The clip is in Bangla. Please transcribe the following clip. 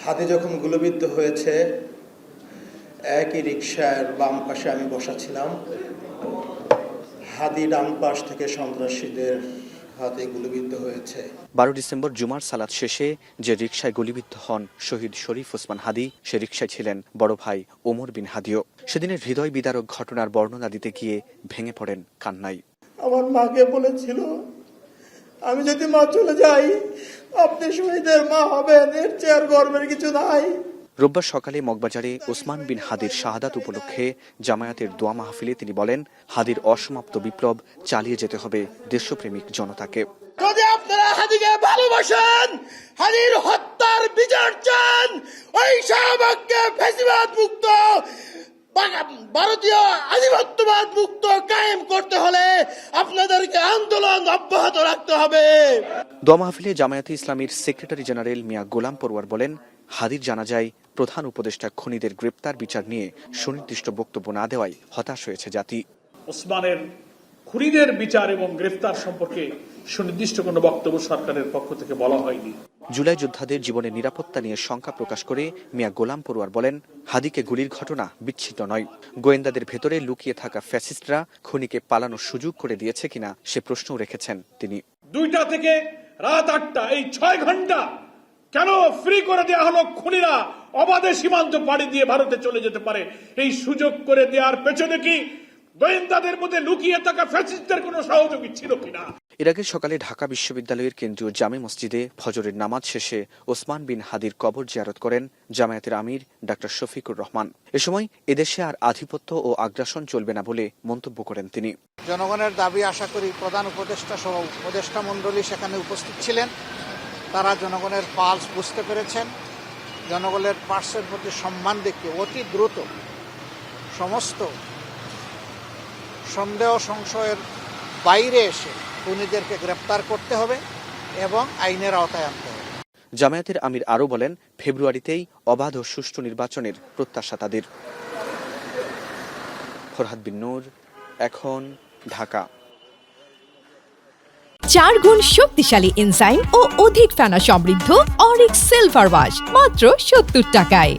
হাদি যখন গুলিবিদ্ধ হয়েছে, একই রিকশার বাম পাশে আমি বসা ছিলাম। হাদি ডান পাশ থেকে সন্ত্রাসীদের হাতে গুলিবিদ্ধ হয়েছে। 12 ডিসেম্বর জুমার সালাত শেষে যে রিকশায় গুলিবিদ্ধ হন শহীদ শরীফ ওসমান হাদি, সে রিকশায় ছিলেন বড় ভাই ওমর বিন হাদিও। সেদিনের হৃদয় বিদারক ঘটনার বর্ণনা দিতে গিয়ে ভেঙে পড়েন কান্নায়। আমার মাকে বলেছিল, আমি যদি মা চলে যাই, আপনি শহীদের মা হবেন, এর চেয়ে আর গর্বের কিছু নাই। রোববার সকালে মগবাজারে ওসমান বিন হাদির শাহাদাত উপলক্ষে জামায়াতের দোয়া মাহফিলে তিনি বলেন, হাদির অসমাপ্ত বিপ্লব চালিয়ে যেতে হবে দেশপ্রেমিক জনতাকে। যদি আপনারা হাদিকে ভালোবাসেন, হাদির হত্যার বিচার চান, ওই শাহবাগকে ফ্যাসিবাদ মুক্ত, ভারতীয় আধিপত্যবাদ মুক্ত কায়েম করতে হলে আপনাদেরকে আন্দোলন অব্যাহত রাখতে হবে। দোয়া মাহফিলে জামায়াতে ইসলামীর সেক্রেটারি জেনারেল মিয়া গোলাম পরওয়ার বলেন, হাদির জানাজায় প্রধান উপদেষ্টা খুনিদের গ্রেপ্তার বিচার নিয়ে সুনির্দিষ্ট বক্তব্য না দেওয়ায় হতাশ হয়েছে জাতি। ওসমানের খুনিদের বিচার এবং গ্রেফতার সম্পর্কে সুনির্দিষ্ট কোনো বক্তব্য সরকারের পক্ষ থেকে বলা হয়নি। জুলাই যোদ্ধাদের জীবনের নিরাপত্তা নিয়ে শঙ্কা প্রকাশ করে মিয়া গোলাম পরওয়ার বলেন, হাদিকে গুলির ঘটনা বিচ্ছিন্ন নয়। গোয়েন্দাদের ভেতরে লুকিয়ে থাকা ফ্যাসিস্টরা খুনিকে পালানোর সুযোগ করে দিয়েছে কিনা সে প্রশ্নও রেখেছেন তিনি। 2টা থেকে রাত 8টা, এই 6 ঘন্টা কেন ফ্রি করে দেওয়া হলো? খুনিরা অবাধে সীমান্ত পাড়ি দিয়ে ভারতে চলে যেতে পারে। এই সুযোগ করে দেওয়ার পেছনে কি গোয়েন্দাদের মধ্যে লুকিয়ে থাকা ফ্যাসিস্টদের কোনো সহযোগী ছিল কিনা? এর আগে সকালে ঢাকা বিশ্ববিদ্যালয়ের কেন্দ্রীয় জামে মসজিদে ফজরের নামাজ শেষে ওসমান বিন হাদির কবর জিয়ারত করেন জামায়াতের আমির ডাক্তার শফিকুর রহমান। এ সময় এদেশে আর আধিপত্য ও আগ্রাসন চলবে না বলে মন্তব্য করেন তিনি। জনগণের দাবি আশা করি প্রধান উপদেষ্টা সহ উপদেষ্টা মণ্ডলী সেখানে উপস্থিত ছিলেন। তারা জনগণের পালস বুঝতে পেরেছেন। জনগণের পার্শ্বের প্রতি সম্মান দেখিয়ে অতি দ্রুত সমস্ত সন্দেহ সংশয়ের বাইরে এসে খুনিদেরকে গ্রেপ্তার করতে হবে এবং আইনের আওতায় আনতে হবে। জামায়াতের আমির আরও বলেন, ফেব্রুয়ারিতেই অবাধ ও সুষ্ঠু নির্বাচনের প্রত্যাশা তাদের। ফরহাদ বিন নূর, এখন, ঢাকা। 4 গুণ শক্তিশালী এনজাইম ও অধিক ফেনা সমৃদ্ধ অরিক সিলভার ওয়াশ মাত্র 70 টাকায়।